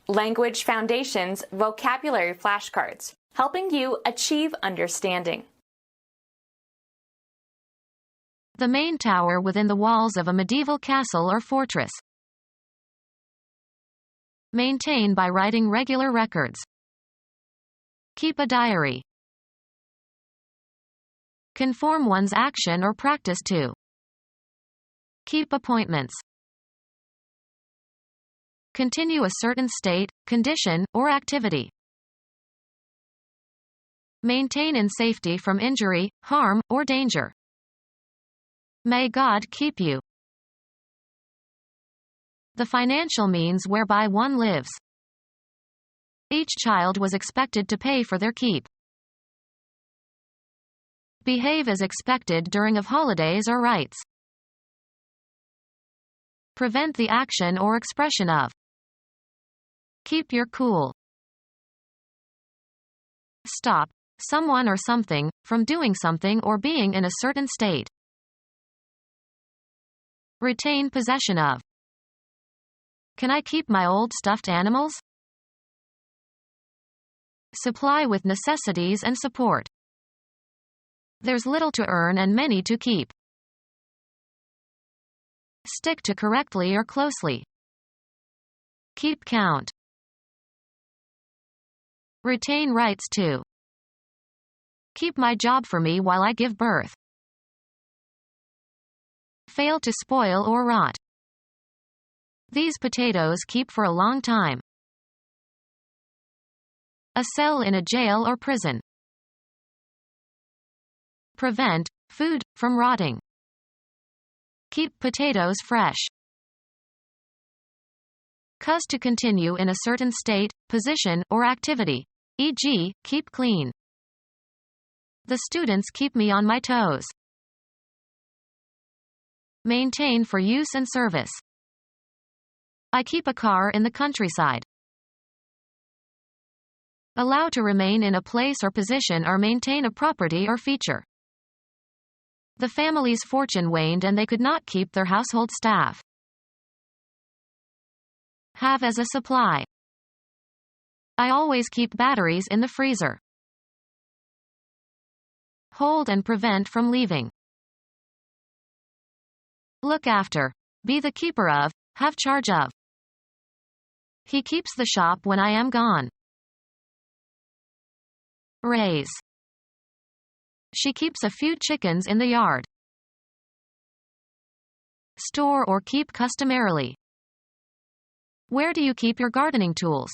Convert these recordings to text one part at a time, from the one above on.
Language Foundations Vocabulary Flashcards, helping you achieve understanding. The main tower within the walls of a medieval castle or fortress. Maintain by writing regular records. Keep a diary. Conform one's action or practice to. Keep appointments. Continue a certain state, condition, or activity. Maintain in safety from injury, harm, or danger. May God keep you. The financial means whereby one lives. Each child was expected to pay for their keep. Behave as expected during of holidays or rites. Prevent the action or expression of. Keep your cool. Stop someone or something from doing something or being in a certain state. Retain possession of. Can I keep my old stuffed animals? Supply with necessities and support. There's little to earn and many to keep. Stick to correctly or closely. Keep count. Retain rights to. Keep my job for me while I give birth. Fail to spoil or rot. These potatoes keep for a long time. A cell in a jail or prison. Prevent food from rotting. Keep potatoes fresh. Cause to continue in a certain state, position, or activity. E.g., keep clean. The students keep me on my toes. Maintain for use and service. I keep a car in the countryside. Allow to remain in a place or position or maintain a property or feature. The family's fortune waned and they could not keep their household staff. Have as a supply. I always keep batteries in the freezer. Hold and prevent from leaving. Look after. Be the keeper of. Have charge of. He keeps the shop when I am gone. Raise. She keeps a few chickens in the yard. Store or keep customarily. Where do you keep your gardening tools?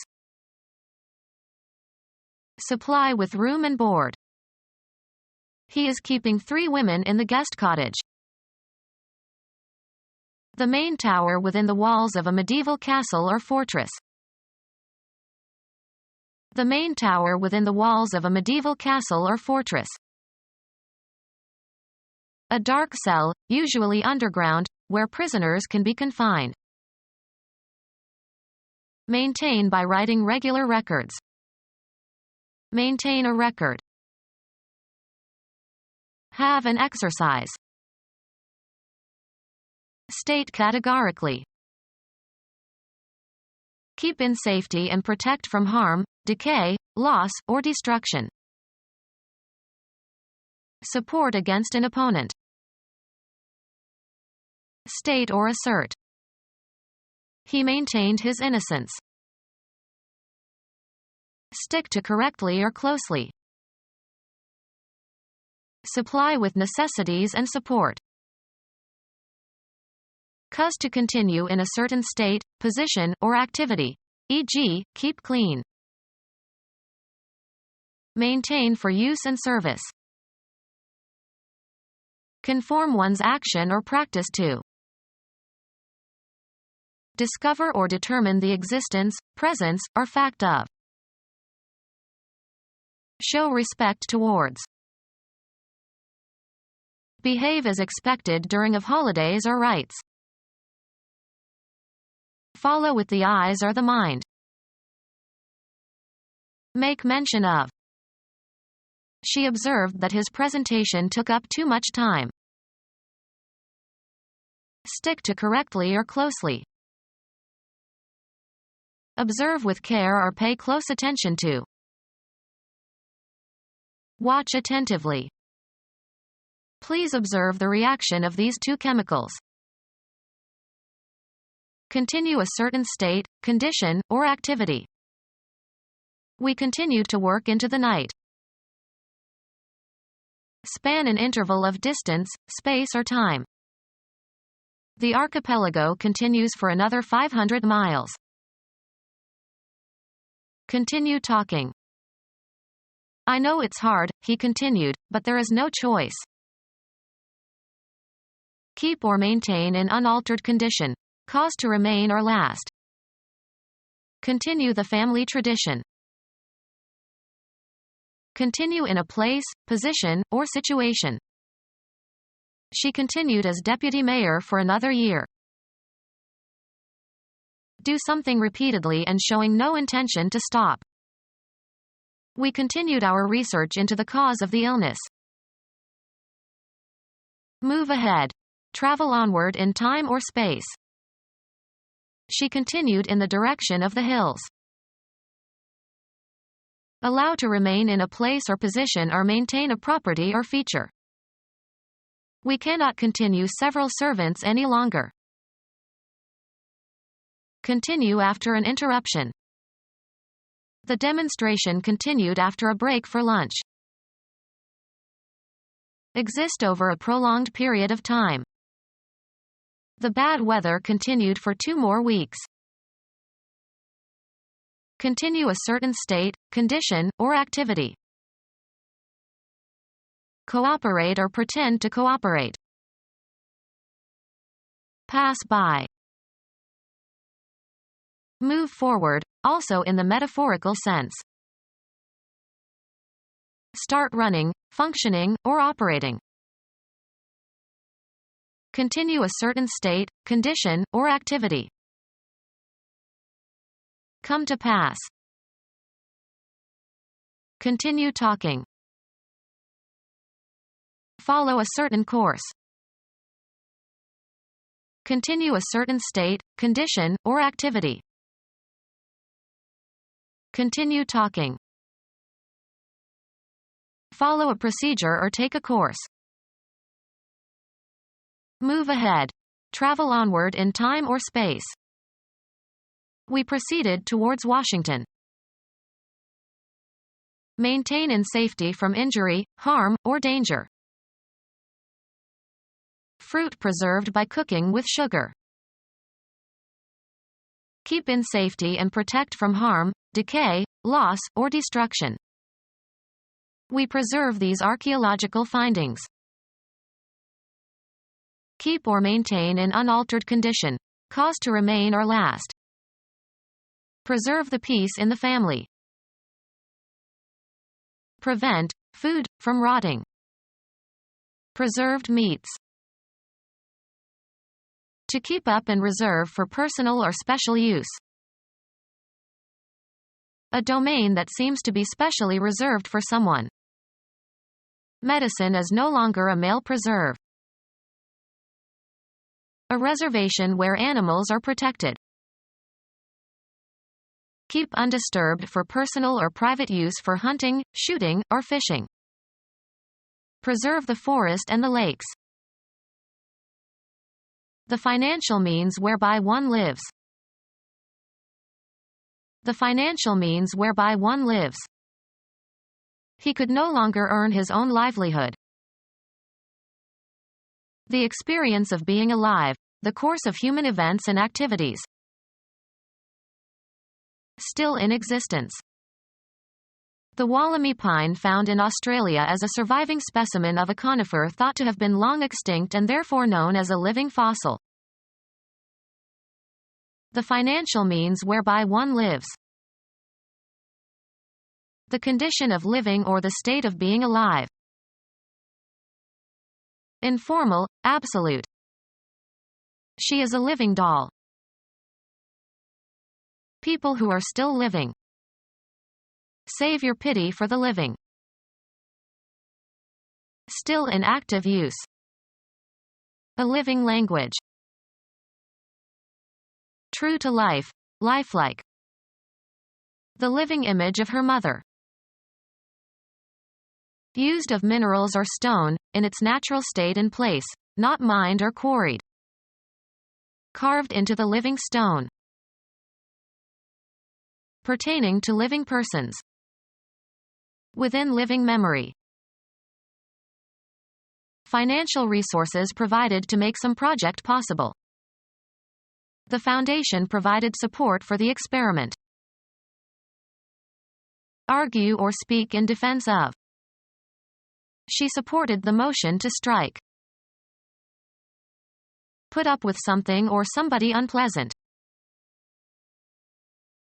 Supply with room and board. He is keeping 3 women in the guest cottage. The main tower within the walls of a medieval castle or fortress. The main tower within the walls of a medieval castle or fortress. A dark cell, usually underground, where prisoners can be confined. Maintain by writing regular records. Maintain a record. Have an exercise. State categorically. Keep in safety and protect from harm, decay, loss, or destruction. Support against an opponent. State or assert. He maintained his innocence. Stick to correctly or closely. Supply with necessities and support. Cause to continue in a certain state, position, or activity. E.g., keep clean. Maintain for use and service. Conform one's action or practice to. Discover or determine the existence, presence, or fact of. Show respect towards. Behave as expected during of holidays or rites. Follow with the eyes or the mind. Make mention of. She observed that his presentation took up too much time. Stick to correctly or closely. Observe with care or pay close attention to. Watch attentively. Please observe the reaction of these two chemicals. Continue a certain state, condition, or activity. We continued to work into the night. Span an interval of distance, space or time. The archipelago continues for another 500 miles. Continue talking. I know it's hard, he continued, but there is no choice. Keep or maintain in unaltered condition. Cause to remain or last. Continue the family tradition. Continue in a place, position, or situation. She continued as deputy mayor for another year. Do something repeatedly and showing no intention to stop. We continued our research into the cause of the illness. Move ahead. Travel onward in time or space. She continued in the direction of the hills. Allow to remain in a place or position or maintain a property or feature. We cannot continue several servants any longer. Continue after an interruption. The demonstration continued after a break for lunch. Exist over a prolonged period of time. The bad weather continued for 2 more weeks. Continue a certain state, condition, or activity. Cooperate or pretend to cooperate. Pass by. Move forward, also in the metaphorical sense. Start running, functioning, or operating. Continue a certain state, condition, or activity. Come to pass. Continue talking. Follow a certain course. Continue a certain state, condition, or activity. Continue talking. Follow a procedure or take a course. Move ahead. Travel onward in time or space. We proceeded towards Washington. Maintain in safety from injury, harm, or danger. Fruit preserved by cooking with sugar. Keep in safety and protect from harm, decay, loss, or destruction. We preserve these archaeological findings. Keep or maintain in unaltered condition. Cause to remain or last. Preserve the peace in the family. Prevent food from rotting. Preserved meats. To keep up and reserve for personal or special use. A domain that seems to be specially reserved for someone. Medicine is no longer a male preserve. A reservation where animals are protected. Keep undisturbed for personal or private use for hunting, shooting, or fishing. Preserve the forest and the lakes. The financial means whereby one lives. The financial means whereby one lives. He could no longer earn his own livelihood. The experience of being alive, the course of human events and activities. Still in existence. The Wollemi pine found in Australia as a surviving specimen of a conifer thought to have been long extinct and therefore known as a living fossil. The financial means whereby one lives. The condition of living or the state of being alive. Informal, absolute. She is a living doll. People who are still living. Save your pity for the living. Still in active use. A living language. True to life, lifelike. The living image of her mother. Used of minerals or stone, in its natural state and place, not mined or quarried. Carved into the living stone. Pertaining to living persons. Within living memory. Financial resources provided to make some project possible. The foundation provided support for the experiment. Argue or speak in defense of. She supported the motion to strike. Put up with something or somebody unpleasant.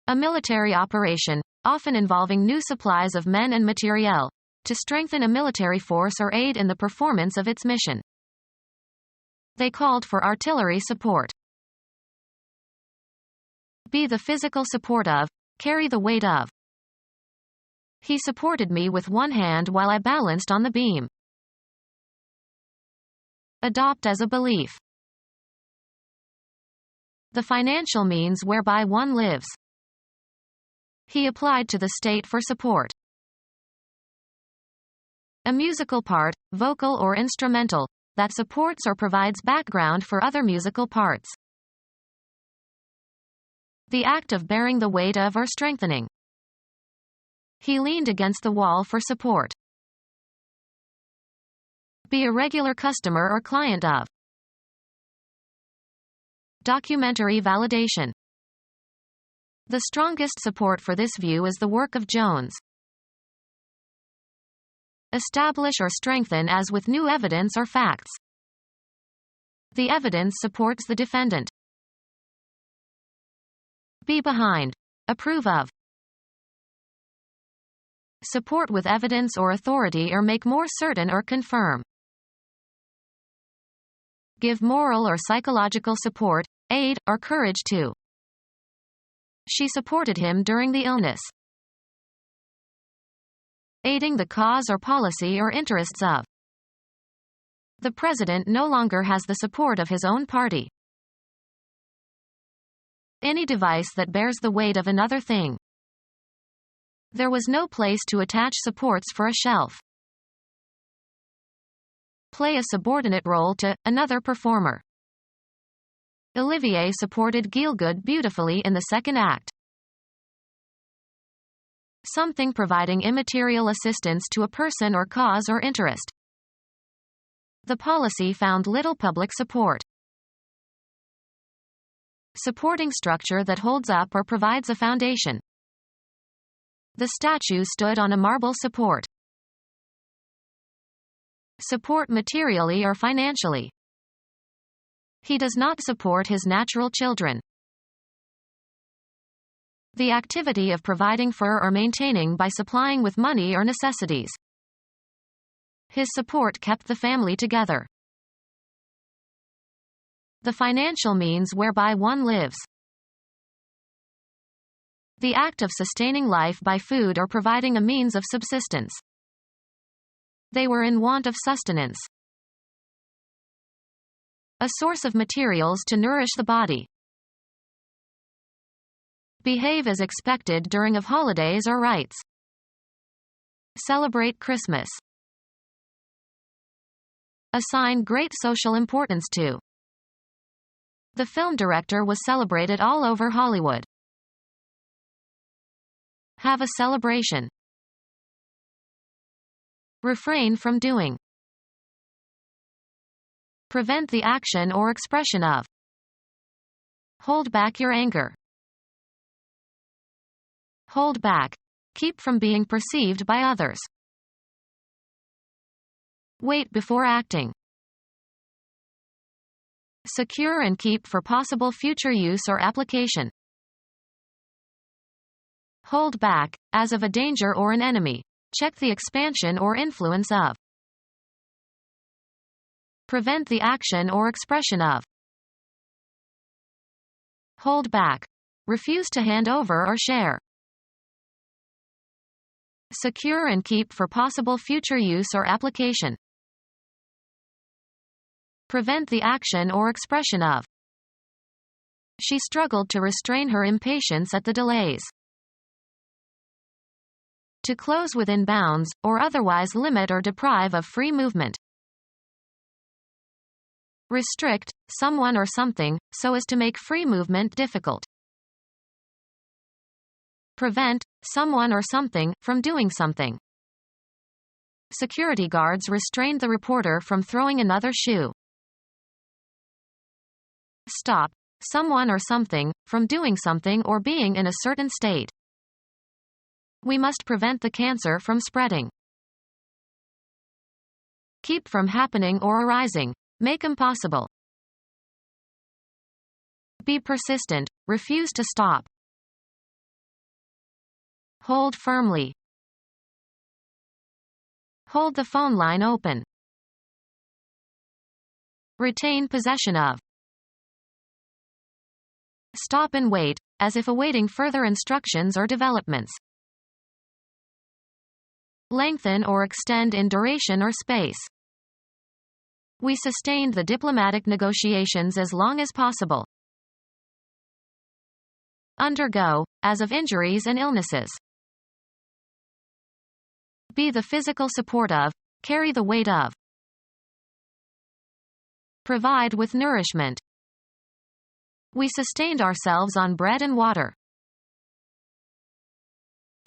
A military operation, often involving new supplies of men and materiel, to strengthen a military force or aid in the performance of its mission. They called for artillery support. Be the physical support of, carry the weight of. He supported me with one hand while I balanced on the beam. Adopt as a belief. The financial means whereby one lives. He applied to the state for support. A musical part, vocal or instrumental, that supports or provides background for other musical parts. The act of bearing the weight of or strengthening. He leaned against the wall for support. Be a regular customer or client of. Documentary validation. The strongest support for this view is the work of Jones. Establish or strengthen as with new evidence or facts. The evidence supports the defendant. Be behind. Approve of. Support with evidence or authority or make more certain or confirm. Give moral or psychological support, aid, or courage to. She supported him during the illness. Aiding the cause or policy or interests of. The president no longer has the support of his own party. Any device that bears the weight of another thing. There was no place to attach supports for a shelf. Play a subordinate role to another performer. Olivier supported Gielgud beautifully in the second act. Something providing immaterial assistance to a person or cause or interest. The policy found little public support. Supporting structure that holds up or provides a foundation. The statue stood on a marble support. Support materially or financially. He does not support his natural children. The activity of providing for or maintaining by supplying with money or necessities. His support kept the family together. The financial means whereby one lives. The act of sustaining life by food or providing a means of subsistence. They were in want of sustenance. A source of materials to nourish the body. Behave as expected during of holidays or rites. Celebrate Christmas. Assign great social importance to. The film director was celebrated all over Hollywood. Have a celebration. Refrain from doing. Prevent the action or expression of. Hold back your anger. Hold back. Keep from being perceived by others. Wait before acting. Secure and keep for possible future use or application. Hold back, as of a danger or an enemy. Check the expansion or influence of. Prevent the action or expression of. Hold back. Refuse to hand over or share. Secure and keep for possible future use or application. Prevent the action or expression of. She struggled to restrain her impatience at the delays. To close within bounds, or otherwise limit or deprive of free movement. Restrict someone or something, so as to make free movement difficult. Prevent someone or something from doing something. Security guards restrained the reporter from throwing another shoe. Stop someone or something from doing something or being in a certain state. We must prevent the cancer from spreading. Keep from happening or arising. Make impossible. Be persistent. Refuse to stop. Hold firmly. Hold the phone line open. Retain possession of. Stop and wait, as if awaiting further instructions or developments. Lengthen or extend in duration or space. We sustained the diplomatic negotiations as long as possible. Undergo, as of injuries and illnesses. Be the physical support of, carry the weight of. Provide with nourishment. We sustained ourselves on bread and water.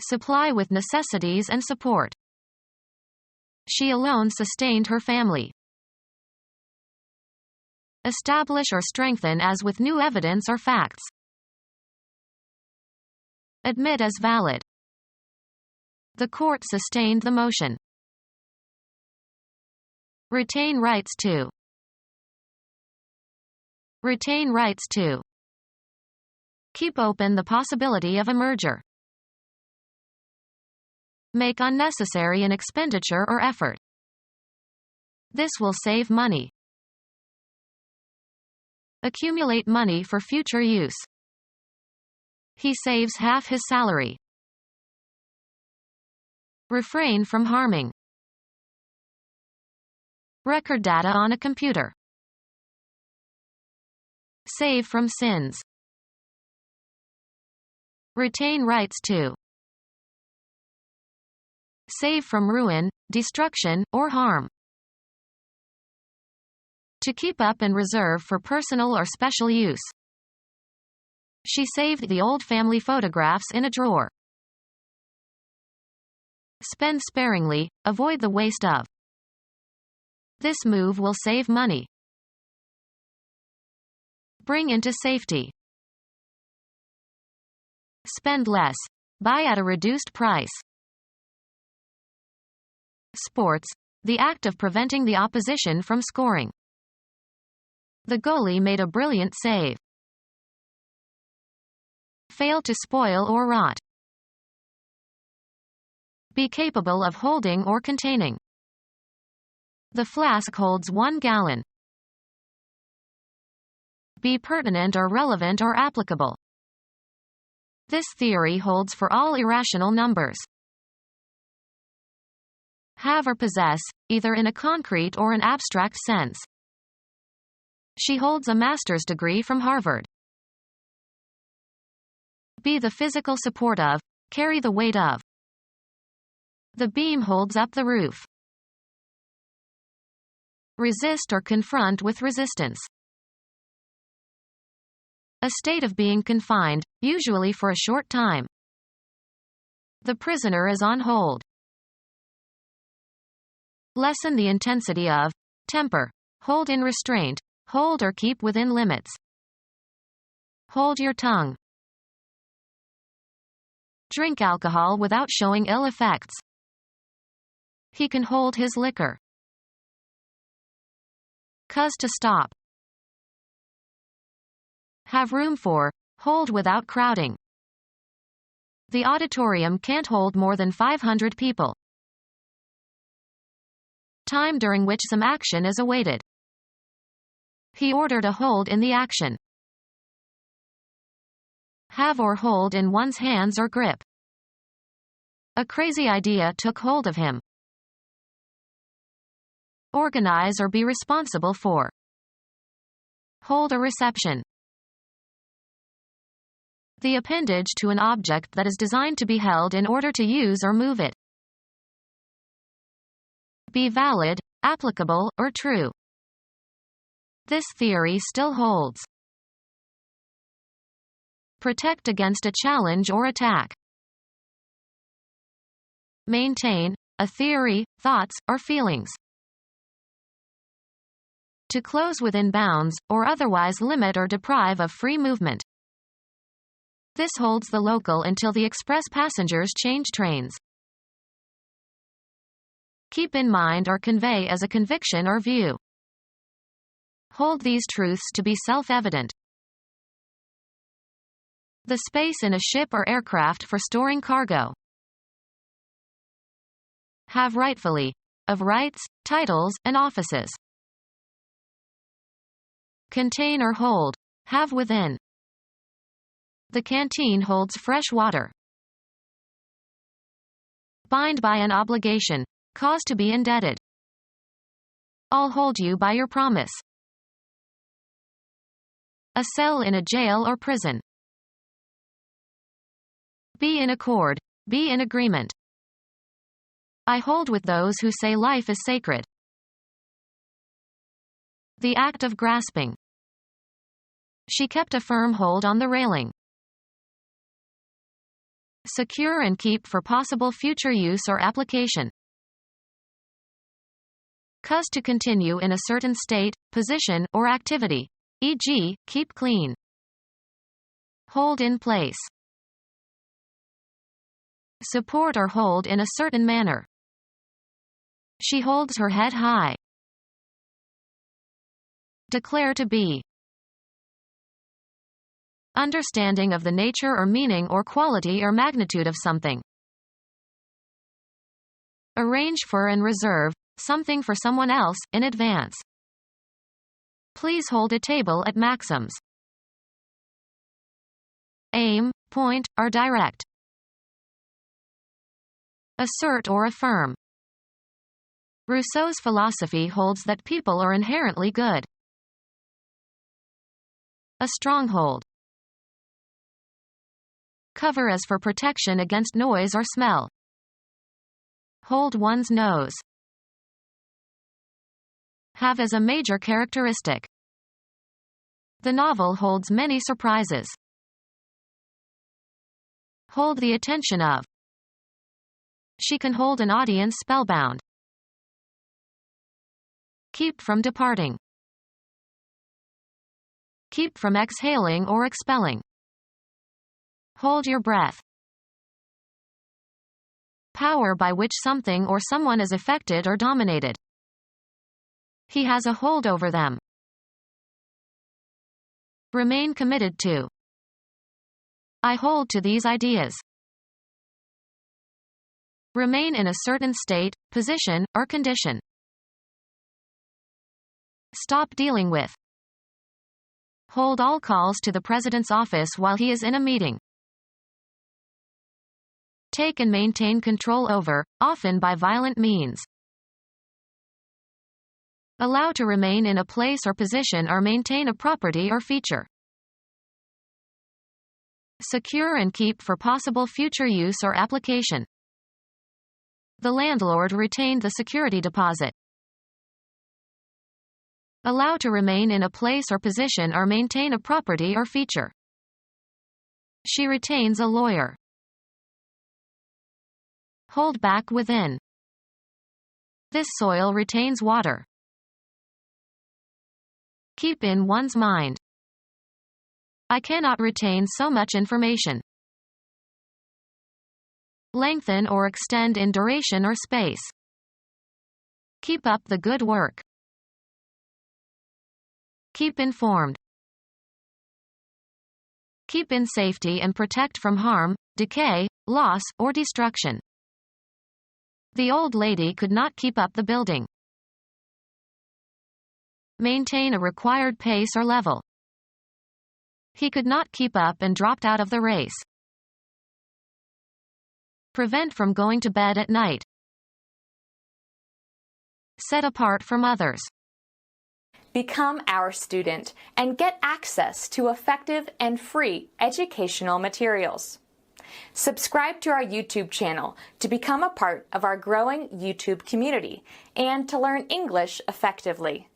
Supply with necessities and support. She alone sustained her family. Establish or strengthen as with new evidence or facts. Admit as valid. The court sustained the motion. Retain rights to. Retain rights to. Keep open the possibility of a merger. Make unnecessary an expenditure or effort. This will save money. Accumulate money for future use. He saves half his salary. Refrain from harming. Record data on a computer. Save from sins. Retain rights to. Save from ruin, destruction, or harm. To keep up and reserve for personal or special use. She saved the old family photographs in a drawer. Spend sparingly, avoid the waste of. This move will save money. Bring into safety. Spend less. Buy at a reduced price. Sports, the act of preventing the opposition from scoring. The goalie made a brilliant save. Fail to spoil or rot. Be capable of holding or containing. The flask holds 1 gallon. Be pertinent or relevant or applicable. This theory holds for all irrational numbers. Have or possess, either in a concrete or an abstract sense. She holds a master's degree from Harvard. Be the physical support of, carry the weight of. The beam holds up the roof. Resist or confront with resistance. A state of being confined, usually for a short time. The prisoner is on hold. Lessen the intensity of, temper, hold in restraint, hold or keep within limits. Hold your tongue. Drink alcohol without showing ill effects. He can hold his liquor. Cause to stop. Have room for, hold without crowding. The auditorium can't hold more than 500 people. Time during which some action is awaited. He ordered a hold in the action. Have or hold in one's hands or grip. A crazy idea took hold of him. Organize or be responsible for. Hold a reception. The appendage to an object that is designed to be held in order to use or move it. Be valid, applicable, or true. This theory still holds. Protect against a challenge or attack. Maintain, a theory, thoughts, or feelings. To close within bounds, or otherwise limit or deprive of free movement. This holds the local until the express passengers change trains. Keep in mind or convey as a conviction or view. Hold these truths to be self-evident. The space in a ship or aircraft for storing cargo. Have rightfully. Of rights, titles, and offices. Contain or hold. Have within. The canteen holds fresh water. Bind by an obligation. Cause to be indebted. I'll hold you by your promise. A cell in a jail or prison. Be in accord. Be in agreement. I hold with those who say life is sacred. The act of grasping. She kept a firm hold on the railing. Secure and keep for possible future use or application. Cause to continue in a certain state, position, or activity. E.g., keep clean. Hold in place. Support or hold in a certain manner. She holds her head high. Declare to be. Understanding of the nature or meaning or quality or magnitude of something. Arrange for and reserve something for someone else, in advance. Please hold a table at Maxim's. Aim, point, or direct. Assert or affirm. Rousseau's philosophy holds that people are inherently good. A stronghold. Cover as for protection against noise or smell. Hold one's nose. Have as a major characteristic. The novel holds many surprises. Hold the attention of. She can hold an audience spellbound. Keep from departing. Keep from exhaling or expelling. Hold your breath. Power by which something or someone is affected or dominated. He has a hold over them. Remain committed to. I hold to these ideas. Remain in a certain state, position, or condition. Stop dealing with. Hold all calls to the President's office while he is in a meeting. Take and maintain control over, often by violent means. Allow to remain in a place or position or maintain a property or feature. Secure and keep for possible future use or application. The landlord retained the security deposit. Allow to remain in a place or position or maintain a property or feature. She retains a lawyer. Hold back within. This soil retains water. Keep in one's mind. I cannot retain so much information. Lengthen or extend in duration or space. Keep up the good work. Keep informed. Keep in safety and protect from harm, decay, loss, or destruction. The old lady could not keep up the building. Maintain a required pace or level. He could not keep up and dropped out of the race. Prevent from going to bed at night. Set apart from others. Become our student and get access to effective and free educational materials. Subscribe to our YouTube channel to become a part of our growing YouTube community and to learn English effectively.